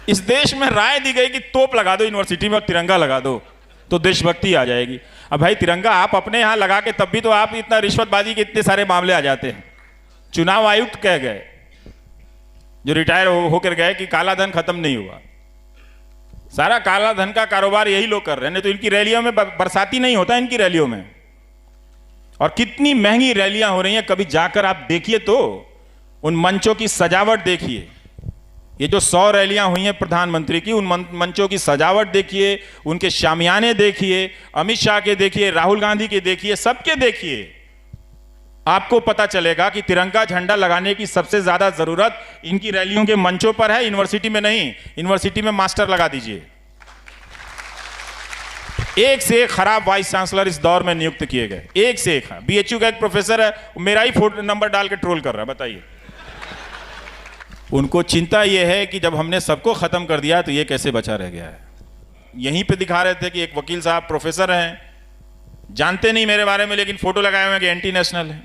इस देश में राय दी गई कि तोप लगा दो यूनिवर्सिटी में और तिरंगा लगा दो तो देशभक्ति आ जाएगी। अब भाई तिरंगा आप अपने यहां लगा के तब भी तो आप इतना रिश्वतबाजी के इतने सारे मामले आ जाते हैं। चुनाव आयुक्त कह गए, जो रिटायर होकर गए, कि काला धन खत्म नहीं हुआ। सारा काला धन का कारोबार यही लोग कर रहे हैं। नहीं तो इनकी रैलियों में बरसाती नहीं होता, इनकी रैलियों में। और कितनी महंगी रैलियां हो रही हैं, कभी जाकर आप देखिए तो उन मंचों की सजावट देखिए। ये जो 100 रैलियां हुई हैं प्रधानमंत्री की, उन मंचों की सजावट देखिए, उनके शामियाने देखिए, अमित शाह के देखिए, राहुल गांधी के देखिए, सबके देखिए। आपको पता चलेगा कि तिरंगा झंडा लगाने की सबसे ज्यादा जरूरत इनकी रैलियों के मंचों पर है, यूनिवर्सिटी में नहीं। यूनिवर्सिटी में मास्टर लगा दीजिए। एक से एक खराब वाइस चांसलर इस दौर में नियुक्त किए गए, एक से एक। बीएचयू का एक प्रोफेसर है, मेरा ही फोन नंबर डाल के ट्रोल कर रहा है, बताइए। उनको चिंता यह है कि जब हमने सबको खत्म कर दिया तो ये कैसे बचा रह गया है। यहीं पे दिखा रहे थे कि एक वकील साहब प्रोफेसर हैं, जानते नहीं मेरे बारे में, लेकिन फोटो लगाए हुए हैं कि एंटी नेशनल है,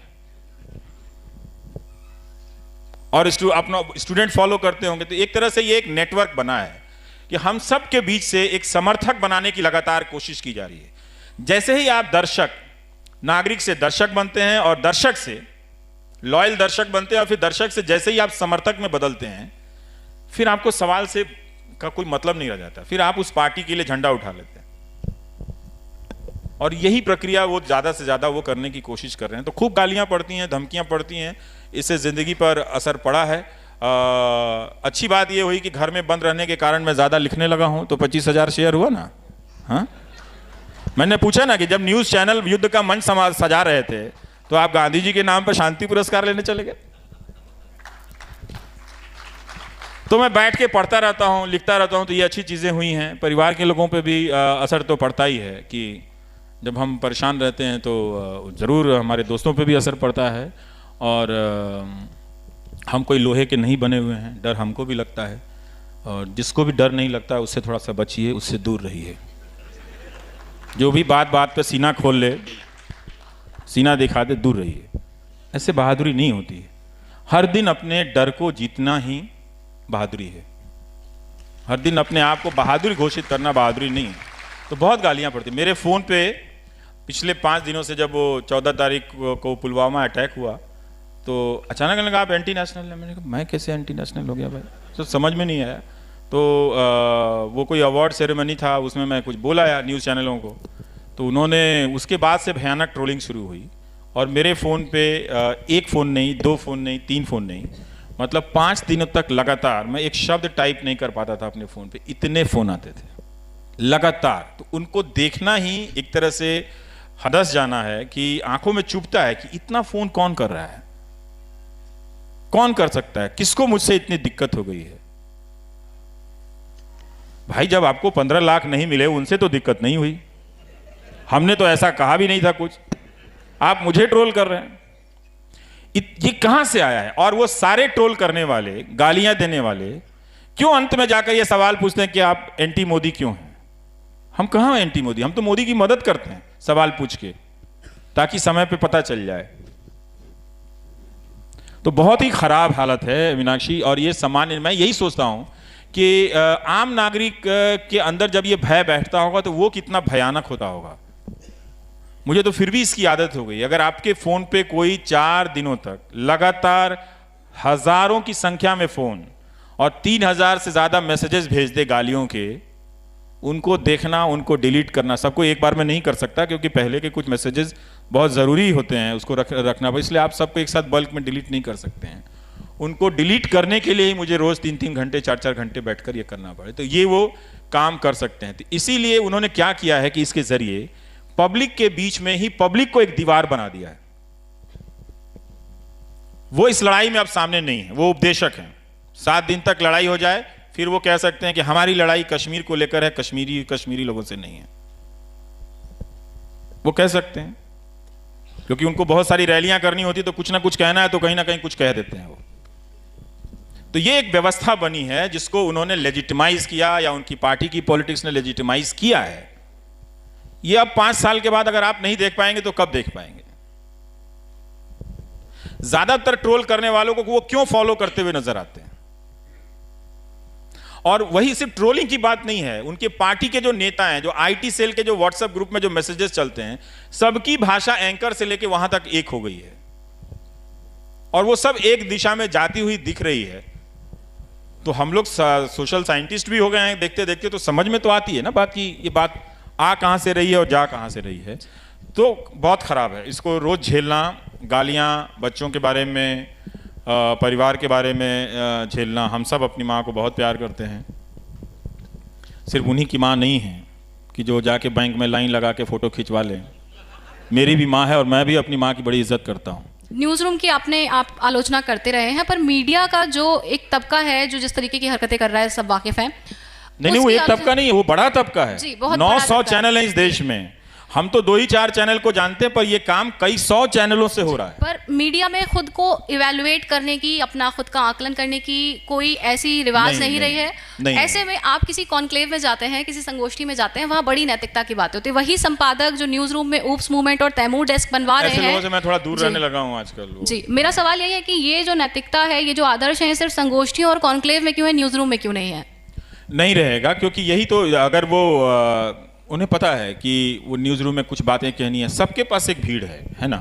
और अपना स्टूडेंट फॉलो करते होंगे। तो एक तरह से ये एक नेटवर्क बना है कि हम सब के बीच से एक समर्थक बनाने की लगातार कोशिश की जा रही है। जैसे ही आप दर्शक, नागरिक से दर्शक बनते हैं और दर्शक से लॉयल दर्शक बनते हैं, और फिर दर्शक से जैसे ही आप समर्थक में बदलते हैं, फिर आपको सवाल से का कोई मतलब नहीं रह जाता, फिर आप उस पार्टी के लिए झंडा उठा लेते हैं। और यही प्रक्रिया वो ज्यादा से ज्यादा वो करने की कोशिश कर रहे हैं। तो खूब गालियां पड़ती हैं, धमकियां पड़ती हैं, इससे जिंदगी पर असर पड़ा है। अच्छी बात ये हुई कि घर में बंद रहने के कारण मैं ज्यादा लिखने लगा हूं, तो 25,000 शेयर हुआ ना। हाँ, मैंने पूछा ना कि जब न्यूज चैनल युद्ध का मंच सजा रहे थे तो आप गांधी जी के नाम पर शांति पुरस्कार लेने चले गए। तो मैं बैठ के पढ़ता रहता हूं, लिखता रहता हूं, तो ये अच्छी चीजें हुई हैं। परिवार के लोगों पे भी असर तो पड़ता ही है कि जब हम परेशान रहते हैं तो जरूर हमारे दोस्तों पे भी असर पड़ता है। और हम कोई लोहे के नहीं बने हुए हैं, डर हमको भी लगता है। और जिसको भी डर नहीं लगता उससे थोड़ा सा बचिए, उससे दूर रहिए। जो भी बात बात पे सीना खोल ले, सीना दिखा दे, दूर रहिए। ऐसे बहादुरी नहीं होती है। हर दिन अपने डर को जीतना ही बहादुरी है। हर दिन अपने आप को बहादुर घोषित करना बहादुरी नहीं है। तो बहुत गालियां पड़ती। मेरे फ़ोन पे पिछले 5 दिनों से, जब वो 14 तारीख को पुलवामा अटैक हुआ, तो अचानक लगा आप एंटी नेशनल है। मैंने कहा मैं कैसे एंटी नेशनल हो गया भाई, तो समझ में नहीं आया। तो वो कोई अवार्ड सेरेमनी था, उसमें मैं कुछ बोला या न्यूज़ चैनलों को, तो उन्होंने उसके बाद से भयानक ट्रोलिंग शुरू हुई। और मेरे फ़ोन पे एक फ़ोन नहीं, 2 फ़ोन नहीं, 3 फ़ोन नहीं, मतलब 5 दिनों तक लगातार मैं एक शब्द टाइप नहीं कर पाता था अपने फ़ोन पे, इतने फ़ोन आते थे लगातार। तो उनको देखना ही एक तरह से हदस जाना है कि आंखों में चुभता है कि इतना फ़ोन कौन कर रहा है, कौन कर सकता है, किसको मुझसे इतनी दिक्कत हो गई है। भाई जब आपको 15 लाख नहीं मिले, उनसे तो दिक्कत नहीं हुई, हमने तो ऐसा कहा भी नहीं था कुछ, आप मुझे ट्रोल कर रहे हैं। ये कहां से आया है? और वो सारे ट्रोल करने वाले, गालियां देने वाले क्यों अंत में जाकर ये सवाल पूछते हैं कि आप एंटी मोदी क्यों हैं? हम कहां एंटी मोदी, हम तो मोदी की मदद करते हैं सवाल पूछ के, ताकि समय पे पता चल जाए। तो बहुत ही खराब हालत है मीनाक्षी। और ये सामान्य, मैं यही सोचता हूं कि आम नागरिक के अंदर जब ये भय बैठता होगा तो वो कितना भयानक होता होगा। मुझे तो फिर भी इसकी आदत हो गई। अगर आपके फोन पे कोई 4 दिनों तक लगातार हजारों की संख्या में फोन और 3000 से ज्यादा मैसेजेस भेज दे गालियों के, उनको देखना, उनको डिलीट करना, सबको एक बार में नहीं कर सकता, क्योंकि पहले के कुछ मैसेजेस बहुत ज़रूरी होते हैं, उसको रखना, इसलिए आप सबको एक साथ बल्क में डिलीट नहीं कर सकते हैं। उनको डिलीट करने के लिए ही मुझे रोज़ 3-3 घंटे 4-4 घंटे बैठकर ये करना पड़े, तो ये वो काम कर सकते हैं। तो इसीलिए उन्होंने क्या किया है कि इसके ज़रिए पब्लिक के बीच में ही पब्लिक को एक दीवार बना दिया है। वो इस लड़ाई में अब सामने नहीं है, वो उपदेशक हैं। 7 दिन तक लड़ाई हो जाए, फिर वो कह सकते हैं कि हमारी लड़ाई कश्मीर को लेकर है, कश्मीरी लोगों से नहीं है। वो कह सकते हैं, क्योंकि उनको बहुत सारी रैलियां करनी होती, तो कुछ ना कुछ कहना है तो कहीं ना कहीं कुछ कह देते हैं वो। तो ये एक व्यवस्था बनी है जिसको उन्होंने लेजिटिमाइज किया, या उनकी पार्टी की पॉलिटिक्स ने लेजिटिमाइज किया है। ये अब 5 साल के बाद अगर आप नहीं देख पाएंगे तो कब देख पाएंगे? ज्यादातर ट्रोल करने वालों को वो क्यों फॉलो करते हुए नजर आते हैं? और वही सिर्फ ट्रोलिंग की बात नहीं है, उनके पार्टी के जो नेता हैं, जो आईटी सेल के जो व्हाट्सएप ग्रुप में जो मैसेजेस चलते हैं, सबकी भाषा एंकर से लेके वहां तक एक हो गई है और वो सब एक दिशा में जाती हुई दिख रही है। तो हम लोग सोशल साइंटिस्ट भी हो गए हैं, देखते देखते तो समझ में तो आती है ना बात की ये बात आ कहां से रही है और जा कहां से रही है। तो बहुत खराब है, इसको रोज झेलना, गालियां बच्चों के बारे में, परिवार के बारे में झेलना। हम सब अपनी माँ को बहुत प्यार करते हैं, सिर्फ उन्हीं की माँ नहीं है कि जो जाके बैंक में लाइन लगा के फ़ोटो खिंचवा लें। मेरी भी माँ है और मैं भी अपनी माँ की बड़ी इज्जत करता हूँ। न्यूज़ रूम की आप आलोचना करते रहे हैं, पर मीडिया का जो एक तबका है जो जिस तरीके की हरकतें कर रहा है सब वाकिफ हैं। नहीं, वो एक तबका नहीं है, वो बड़ा तबका है। 900 चैनल हैं इस देश में, हम तो 2 ही 4 चैनल को जानते हैं, पर ये काम कई 100 चैनलों से हो रहा है। पर मीडिया में खुद को इवैल्यूएट करने की, अपना खुद का आकलन करने की कोई ऐसी रिवाज नहीं रही है। ऐसे में आप किसी कॉन्क्लेव में जाते हैं, किसी संगोष्ठी में जाते हैं, वहाँ बड़ी नैतिकता की बात होती है। वही संपादक जो न्यूज रूम में ऊप्स मूवमेंट और तैमूर डेस्क बनवा रहे हैं, मैं थोड़ा दूर रहने लगा हूँ आजकल। जी, मेरा सवाल यही है कि ये जो नैतिकता है, ये जो आदर्श है, सिर्फ संगोष्ठियों और कॉन्क्लेव में क्यों है, न्यूज रूम में क्यों नहीं है? नहीं रहेगा, क्योंकि यही तो, अगर वो उन्हें पता है कि वो न्यूज़ रूम में कुछ बातें कहनी है, सबके पास एक भीड़ है ना,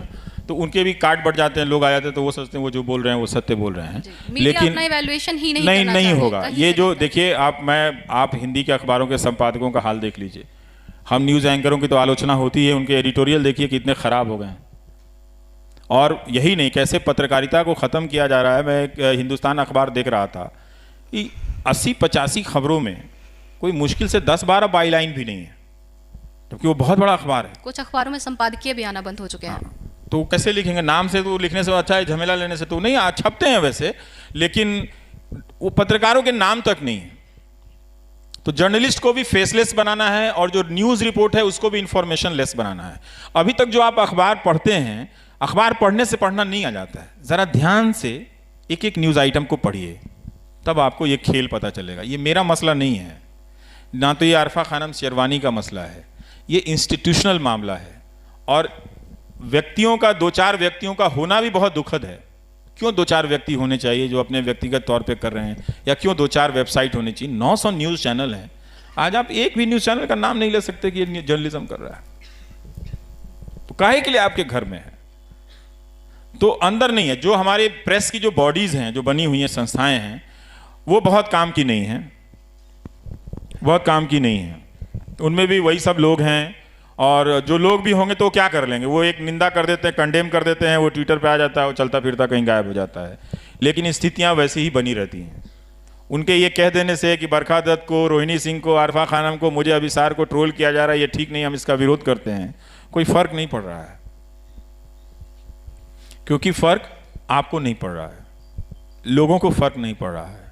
तो उनके भी कार्ड बढ़ जाते हैं, लोग आ जाते हैं, तो वो सोचते हैं वो जो बोल रहे हैं वो सत्य बोल रहे हैं। लेकिन अपना इवैल्यूएशन ही नहीं होगा। ये जो देखिए आप हिंदी के अखबारों के संपादकों का हाल देख लीजिए। हम न्यूज़ एंकरों की तो आलोचना होती है, उनके एडिटोरियल देखिए कितने ख़राब हो गए हैं। और यही नहीं, कैसे पत्रकारिता को ख़त्म किया जा रहा है। मैं एक हिंदुस्तान अखबार देख रहा था कि 80-85 खबरों में कोई मुश्किल से 10-12 बाई लाइन भी नहीं है, क्योंकि वो बहुत बड़ा अखबार है। कुछ अखबारों में संपादकीय भी आना बंद हो चुके हैं। तो कैसे लिखेंगे? नाम से तो लिखने से अच्छा है, झमेला लेने से तो नहीं। छपते हैं वैसे, लेकिन वो पत्रकारों के नाम तक नहीं है। तो जर्नलिस्ट को भी फेसलेस बनाना है और जो न्यूज़ रिपोर्ट है उसको भी इंफॉर्मेशन लेस बनाना है। अभी तक जो आप अखबार पढ़ते हैं, अखबार पढ़ने से पढ़ना नहीं आ जाता है। ज़रा ध्यान से एक एक न्यूज़ आइटम को पढ़िए, तब आपको ये खेल पता चलेगा। ये मेरा मसला नहीं है, ना तो ये आरफा खानम शेरवानी का मसला है, ये इंस्टीट्यूशनल मामला है। और व्यक्तियों का, 2-4 व्यक्तियों का होना भी बहुत दुखद है। क्यों 2-4 व्यक्ति होने चाहिए जो अपने व्यक्तिगत तौर पे कर रहे हैं, या क्यों 2-4 वेबसाइट होनी चाहिए? 900 न्यूज़ चैनल हैं। आज आप एक भी न्यूज़ चैनल का नाम नहीं ले सकते कि ये जर्नलिज्म कर रहा है। तो काहे के लिए आपके घर में है? तो अंदर नहीं है। जो हमारे प्रेस की जो बॉडीज़ हैं, जो बनी हुई हैं, संस्थाएँ हैं, वो बहुत काम की नहीं हैं, बहुत काम की नहीं हैं। उनमें भी वही सब लोग हैं, और जो लोग भी होंगे तो क्या कर लेंगे? वो एक निंदा कर देते हैं, कंडेम कर देते हैं, वो ट्विटर पे आ जाता है, वो चलता फिरता कहीं गायब हो जाता है। लेकिन स्थितियां वैसी ही बनी रहती हैं। उनके ये कह देने से कि बरखा दत्त को, रोहिणी सिंह को, आरफा खानम को, मुझे अभिसार को ट्रोल किया जा रहा है, ये ठीक नहीं, हम इसका विरोध करते हैं, कोई फर्क नहीं पड़ रहा है। क्योंकि फर्क आपको नहीं पड़ रहा है, लोगों को फर्क नहीं पड़ रहा है।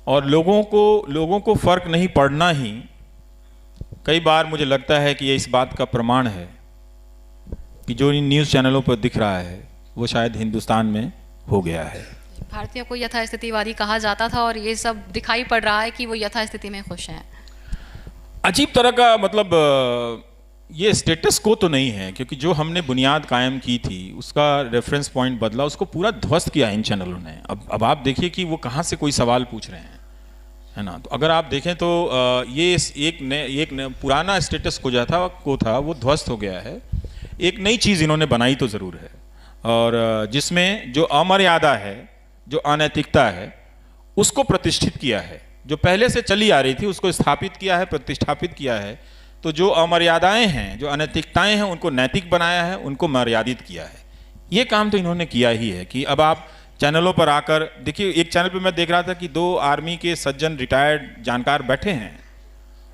और लोगों को फर्क नहीं पड़ना ही कई बार मुझे लगता है कि ये इस बात का प्रमाण है कि जो इन न्यूज़ चैनलों पर दिख रहा है वो शायद हिंदुस्तान में हो गया है। भारतीय को यथास्थितिवादी कहा जाता था और ये सब दिखाई पड़ रहा है कि वो यथास्थिति में खुश हैं। अजीब तरह का, मतलब ये स्टेटस को तो नहीं है, क्योंकि जो हमने बुनियाद कायम की थी उसका रेफरेंस पॉइंट बदला, उसको पूरा ध्वस्त किया इन चैनलों ने। अब आप देखिए कि वो कहाँ से कोई सवाल पूछ रहे हैं, है ना। तो अगर आप देखें तो ये एक पुराना स्टेटस को था वो ध्वस्त हो गया है। एक नई चीज़ इन्होंने बनाई तो ज़रूर है, और जिसमें जो अमर्यादा है, जो अनैतिकता है, उसको प्रतिष्ठित किया है। जो पहले से चली आ रही थी उसको स्थापित किया है, प्रतिष्ठापित किया है। तो जो अमर्यादाएं हैं, जो अनैतिकताएं हैं, उनको नैतिक बनाया है, उनको मर्यादित किया है। ये काम तो इन्होंने किया ही है कि अब आप चैनलों पर आकर देखिए। एक चैनल पे मैं देख रहा था कि 2 आर्मी के सज्जन रिटायर्ड जानकार बैठे हैं,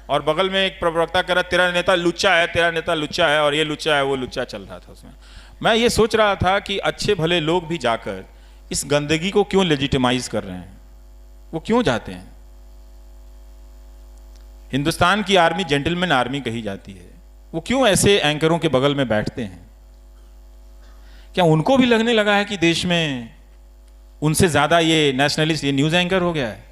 और बगल में एक प्रवक्ता कह रहा तेरा नेता लुच्चा है, तेरा नेता लुच्चा है, और ये लुच्चा है, वो लुच्चा चल रहा था उसमें। मैं ये सोच रहा था कि अच्छे भले लोग भी जाकर इस गंदगी को क्यों लेजिटिमाइज कर रहे हैं? वो क्यों जाते हैं? हिंदुस्तान की आर्मी जेंटलमैन आर्मी कही जाती है, वो क्यों ऐसे एंकरों के बगल में बैठते हैं? क्या उनको भी लगने लगा है कि देश में उनसे ज़्यादा ये नेशनलिस्ट, ये न्यूज़ एंकर हो गया है?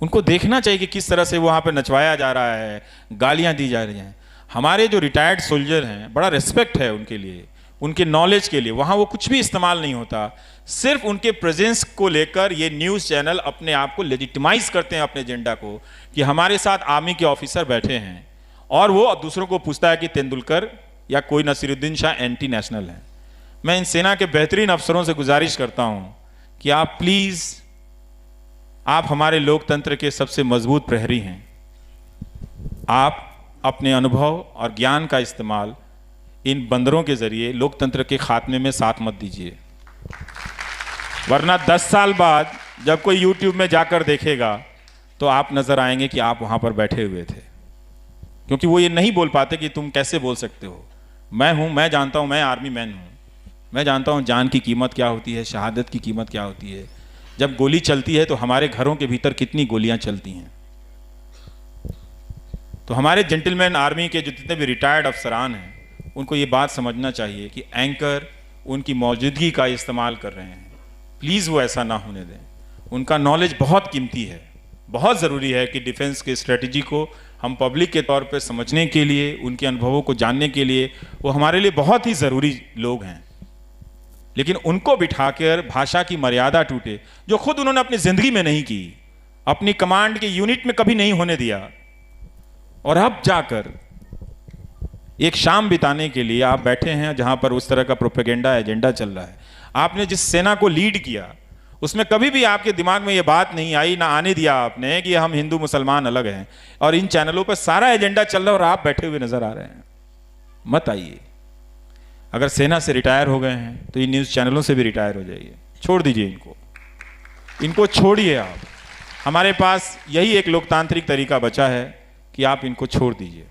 उनको देखना चाहिए कि किस तरह से वहाँ पर नचवाया जा रहा है, गालियाँ दी जा रही हैं। हमारे जो रिटायर्ड सोल्जर हैं, बड़ा रिस्पेक्ट है उनके लिए, उनके नॉलेज के लिए, वहाँ वो कुछ भी इस्तेमाल नहीं होता। सिर्फ उनके प्रेजेंस को लेकर ये न्यूज़ चैनल अपने आप को लेजिटिमाइज करते हैं अपने एजेंडा को, कि हमारे साथ आर्मी के ऑफिसर बैठे हैं और वो दूसरों को पूछता है कि तेंदुलकर या कोई नसीरुद्दीन शाह एंटी नेशनल है। मैं इन सेना के बेहतरीन अफसरों से गुजारिश करता हूँ कि आप प्लीज़, आप हमारे लोकतंत्र के सबसे मजबूत प्रहरी हैं, आप अपने अनुभव और ज्ञान का इस्तेमाल इन बंदरों के जरिए लोकतंत्र के खात्मे में साथ मत दीजिए, वरना 10 साल बाद जब कोई YouTube में जाकर देखेगा तो आप नजर आएंगे कि आप वहां पर बैठे हुए थे, क्योंकि वो ये नहीं बोल पाते कि तुम कैसे बोल सकते हो। मैं हूं, मैं जानता हूं, मैं आर्मी मैन हूं, मैं जानता हूं जान की कीमत क्या होती है, शहादत की कीमत क्या होती है। जब गोली चलती है तो हमारे घरों के भीतर कितनी गोलियां चलती हैं। तो हमारे जेंटलमैन आर्मी के जो जितने भी रिटायर्ड अफसरान हैं, उनको ये बात समझना चाहिए कि एंकर उनकी मौजूदगी का इस्तेमाल कर रहे हैं। प्लीज़ वो ऐसा ना होने दें। उनका नॉलेज बहुत कीमती है, बहुत ज़रूरी है कि डिफेंस की स्ट्रेटजी को हम पब्लिक के तौर पे समझने के लिए, उनके अनुभवों को जानने के लिए, वो हमारे लिए बहुत ही ज़रूरी लोग हैं। लेकिन उनको बिठाकर भाषा की मर्यादा टूटे, जो खुद उन्होंने अपनी ज़िंदगी में नहीं की, अपनी कमांड के यूनिट में कभी नहीं होने दिया, और अब जाकर एक शाम बिताने के लिए आप बैठे हैं जहां पर उस तरह का प्रोपेगेंडा एजेंडा चल रहा है। आपने जिस सेना को लीड किया उसमें कभी भी आपके दिमाग में ये बात नहीं आई, ना आने दिया आपने कि हम हिंदू मुसलमान अलग हैं, और इन चैनलों पर सारा एजेंडा चल रहा है और आप बैठे हुए नजर आ रहे हैं। मत आइए। अगर सेना से रिटायर हो गए हैं तो इन न्यूज़ चैनलों से भी रिटायर हो जाइए, छोड़ दीजिए इनको छोड़िए आप। हमारे पास यही एक लोकतांत्रिक तरीका बचा है कि आप इनको छोड़ दीजिए।